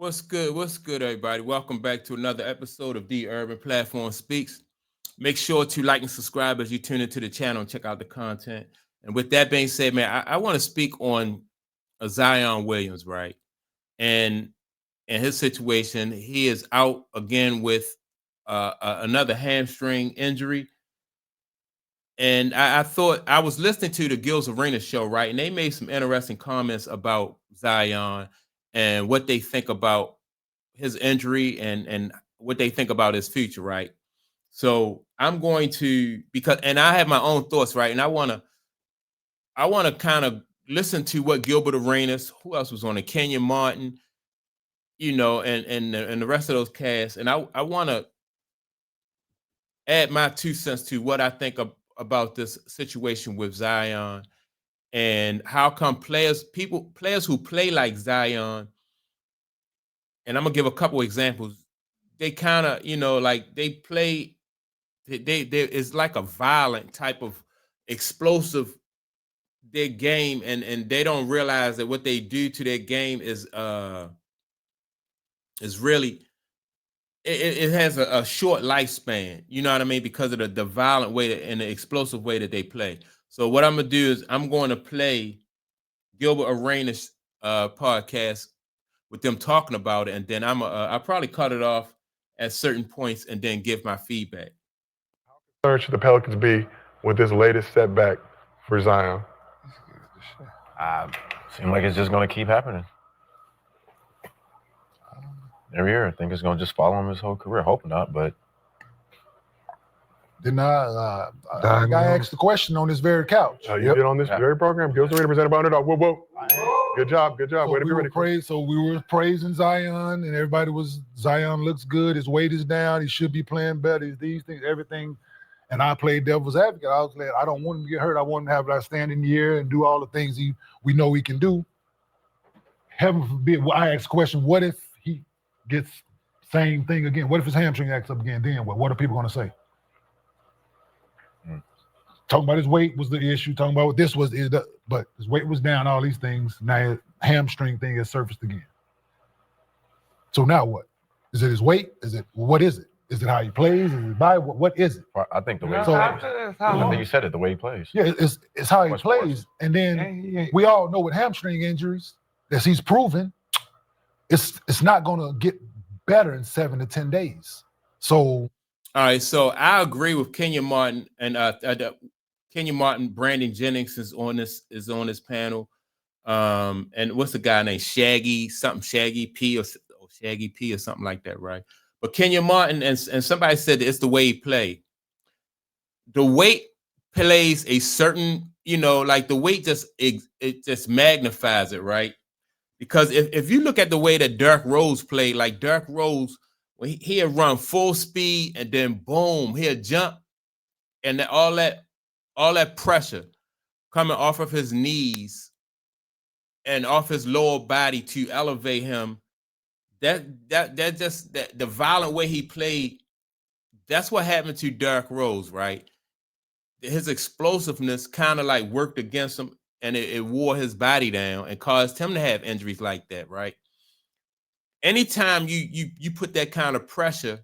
What's good? What's good, everybody? Welcome back to another episode of The Urban Platform Speaks. Make sure to like and subscribe as you tune into the channel and check out the content. And with that being said, man, I want to speak on Zion Williams, right? And his situation, he is out again with another hamstring injury. And I thought I was listening to the Gil's Arena show, right? And they made some interesting comments about Zion and what they think about his injury and what they think about his future, right? So I'm going to and I have my own thoughts, right? And I wanna kind of listen to what Gilbert Arenas, who else was on it, Kenyon Martin, and the rest of those casts, and I want to add my 2 cents to what I think about this situation with Zion and how come players who play like Zion, and I'm gonna give a couple examples. They kind of, like they play. They it's like a violent type of explosive their game, and they don't realize that what they do to their game is really it has a short lifespan. You know what I mean? Because of the violent way and the explosive way that they play. So what I'm gonna do is I'm going to play Gilbert Arenas podcast with them talking about it, and then I'll probably cut it off at certain points and then give my feedback. How concerned should the Pelicans be with this latest setback for Zion? Seems like it's just going to keep happening. Every year, I think it's going to just follow him his whole career. Hope not, but. Didn't I asked the question on this very couch. You did on this very program. Gil's Arena presented by Underdog. Whoa. Good job. So Way to be ready. We were praising Zion, and everybody Zion looks good. His weight is down. He should be playing better. These things, everything. And I played devil's advocate. I was like, I don't want him to get hurt. I want him to have an outstanding year and do all the things we know he can do. Heaven forbid. I asked the question, what if he gets same thing again? What if his hamstring acts up again? Then what are people going to say? Talking about his weight was the issue. Talking about what this was, but his weight was down. All these things. Now his hamstring thing has surfaced again. So now what? Is it his weight? What is it? Is it how he plays? Is it by what is it? I think the way he plays. I think you said it, the way he plays. Yeah, it's how he plays. And then we all know with hamstring injuries, as he's proven, it's not going to get better in 7 to 10 days. So. All right, so I agree with Kenyon Martin and Kenyon Martin. Brandon Jennings is on this panel. And what's the guy named Shaggy P or Shaggy P or something like that, right? But Kenyon Martin and somebody said that it's the way he play. The weight plays a certain, like the weight it just magnifies it, right? Because if you look at the way that Derrick Rose played, like Derrick Rose, when he'll run full speed and then boom, he'll jump, and all that pressure coming off of his knees and off his lower body to elevate him. That the violent way he played, that's what happened to Derrick Rose, right? His explosiveness kind of like worked against him, and it wore his body down and caused him to have injuries like that, right? Anytime you put that kind of pressure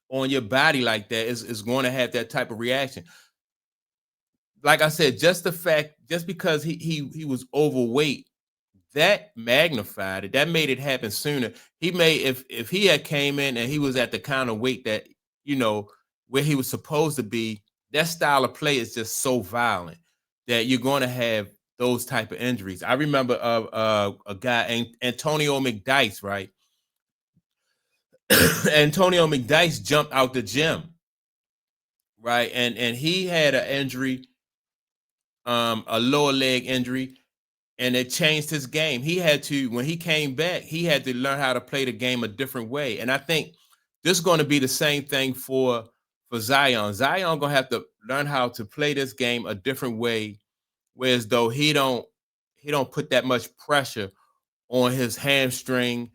on your body like that, is going to have that type of reaction. Like I said, just because he was overweight, that magnified it. That made it happen sooner. He may, if he had came in and he was at the kind of weight that, where he was supposed to be, that style of play is just so violent that you're going to have those type of injuries. I remember a guy, Antonio McDyess, right? Antonio McDyess jumped out the gym, right? And he had an injury, a lower leg injury, and it changed his game. He had to, when he came back, he had to learn how to play the game a different way. And I think this is going to be the same thing for Zion. Zion going to have to learn how to play this game a different way, whereas though he don't put that much pressure on his hamstring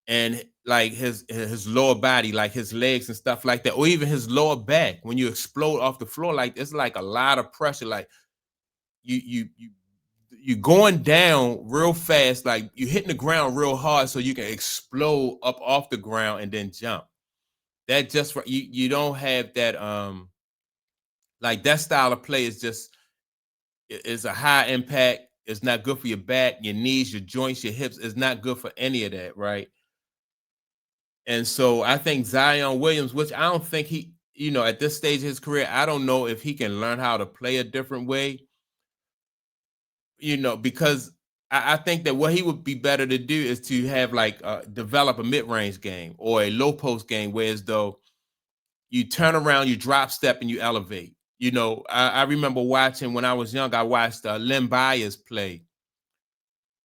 and like his lower body, like his legs and stuff like that, or even his lower back. When you explode off the floor, like it's like a lot of pressure. Like you you're going down real fast, like you're hitting the ground real hard so you can explode up off the ground and then jump. That just you don't have that like that style of play is a high impact. It's not good for your back, your knees, your joints, your hips. It's not good for any of that, right? And so I think Zion Williams, which I don't think he, at this stage of his career, I don't know if he can learn how to play a different way, because I think that what he would be better to do is to have develop a mid-range game or a low post game, whereas though you turn around, you drop step, and you elevate. I remember watching when I was young, I watched Len Bias play.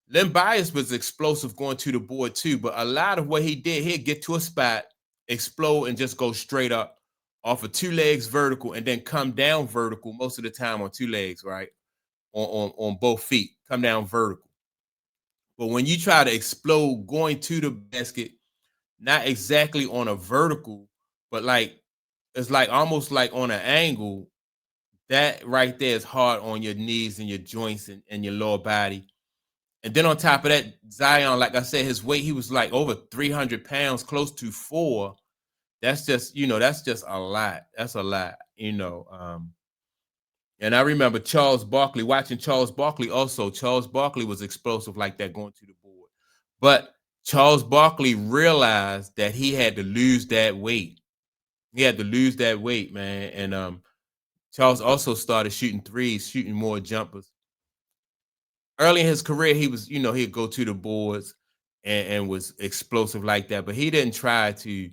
Len Bias was explosive going to the board too, but a lot of what he did, he'd get to a spot, explode, and just go straight up off of 2 legs vertical and then come down vertical most of the time on 2 legs, right? On both feet, come down vertical. But when you try to explode going to the basket, not exactly on a vertical, but it's almost like on an angle, that right there is hard on your knees and your joints and your lower body. And then on top of that, Zion, like I said, his weight, he was like over 300 pounds, close to 4. That's just, that's just a lot. That's a lot, and I remember Charles Barkley, watching Charles Barkley also. Charles Barkley was explosive like that going to the board. But Charles Barkley realized that he had to lose that weight. He had to lose that weight, man. And Charles also started shooting threes, shooting more jumpers. Early in his career, he was, he'd go to the boards and was explosive like that. But he didn't try to.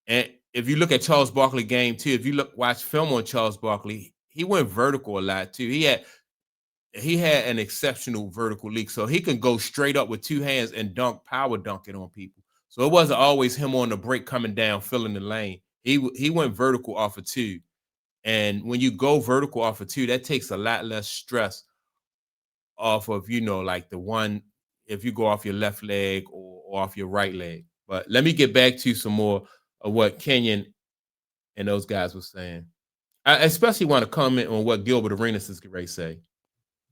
And if you look at Charles Barkley game too, if you watch film on Charles Barkley, he went vertical a lot too. He had an exceptional vertical leap, so he can go straight up with 2 hands and power dunk it on people. So it wasn't always him on the break coming down, filling the lane. He went vertical off of 2, and when you go vertical off of 2, that takes a lot less stress off of like the one if you go off your left leg or off your right leg. But let me get back to some more of what Kenyon and those guys were saying. I especially want to comment on what Gilbert Arenas is going to say.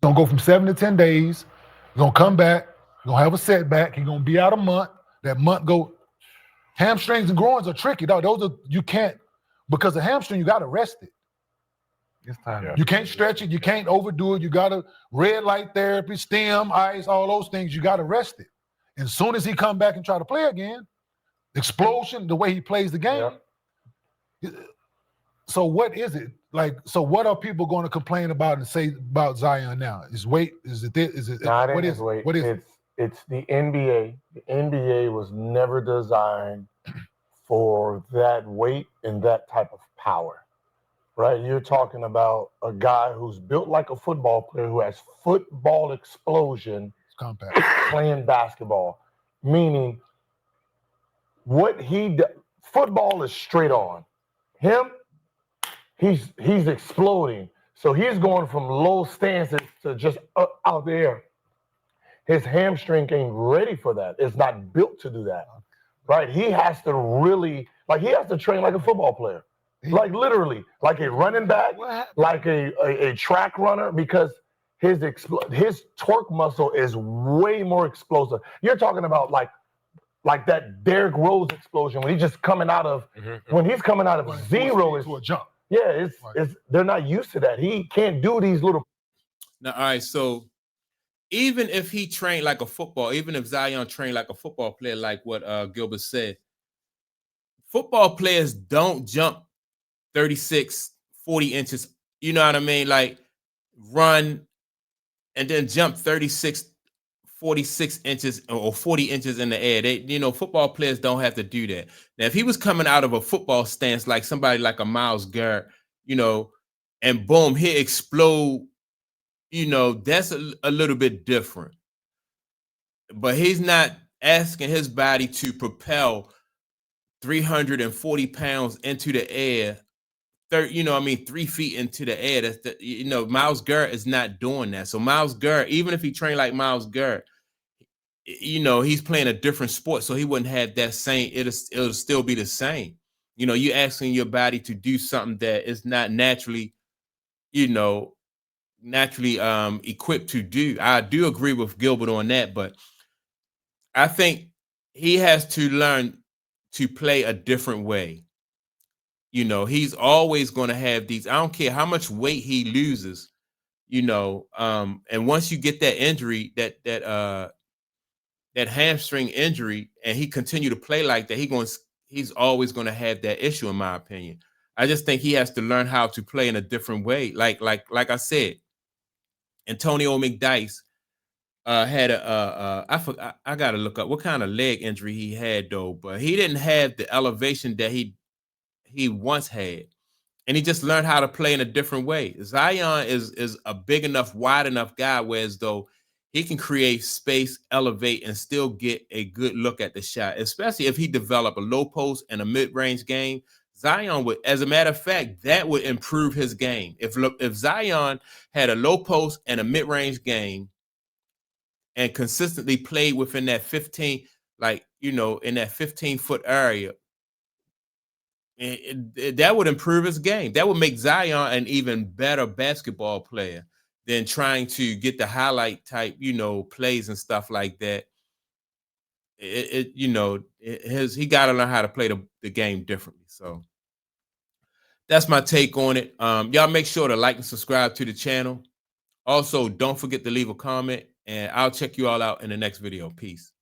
Gonna go from 7 to 10 days. He's gonna come back. He's gonna have a setback. He's gonna be out a month. That month go. Hamstrings and groins are tricky, dog. Those are you can't because the hamstring you gotta rest it. It's time. You can't stretch it. You can't overdo it. You gotta red light therapy, stem, ice, all those things. You gotta rest it. And as soon as he come back and try to play again, explosion, the way he plays the game. Yeah. So what is it like? So what are people going to complain about and say about Zion now? Is weight? Is it? Is it? Not What in is his weight. What is it? It's the NBA. The NBA was never designed for that weight and that type of power, right? You're talking about a guy who's built like a football player who has football explosion, It's compact. playing basketball, meaning what he does. Football is straight on. Him. He's exploding. So he's going from low stances to just out there. His hamstring ain't ready for that. It's not built to do that, right? He has to really, he has to train like a football player. Like literally, like a running back, like a track runner, because his torque muscle is way more explosive. You're talking about like that Derrick Rose explosion when he's just coming out of, when he's coming out of zero is to a jump. Yeah, it's they're not used to that. He can't do these little. Now, all right, so even if he trained like a football, even if Zion trained like a football player, like what Gilbert said, football players don't jump 36, 40 inches, you know what I mean? Like run and then jump 36, 46 inches or 40 inches in the air. They, football players don't have to do that. Now, if he was coming out of a football stance, like somebody like a Myles Garrett, and boom, he explode, that's a little bit different. But he's not asking his body to propel 340 pounds into the air, 3 feet into the air. That's Myles Garrett is not doing that. So Myles Garrett, even if he trained like Myles Garrett, he's playing a different sport, so he wouldn't have that same. It'll still be the same. You're asking your body to do something that is not naturally, naturally equipped to do. I do agree with Gilbert on that, but I think he has to learn to play a different way. You know, he's always going to have these. I don't care how much weight he loses. You know, and once you get that injury, that hamstring injury, and he continue to play like that, he's always going to have that issue, in my opinion. I just think he has to learn how to play in a different way. Like I said, Antonio McDyess had I got to look up what kind of leg injury he had though, but he didn't have the elevation that he once had. And he just learned how to play in a different way. Zion is a big enough, wide enough guy, whereas though he can create space, elevate, and still get a good look at the shot, especially if he develop a low post and a mid-range game. Zion would, as a matter of fact, that would improve his game. If Zion had a low post and a mid-range game and consistently played within that 15, like, you know, in that 15-foot area, that would improve his game. That would make Zion an even better basketball player than trying to get the highlight type, you know, plays and stuff like that. You know, he got to learn how to play the game differently. So that's my take on it. Y'all make sure to like and subscribe to the channel. Also, don't forget to leave a comment, and I'll check you all out in the next video. Peace.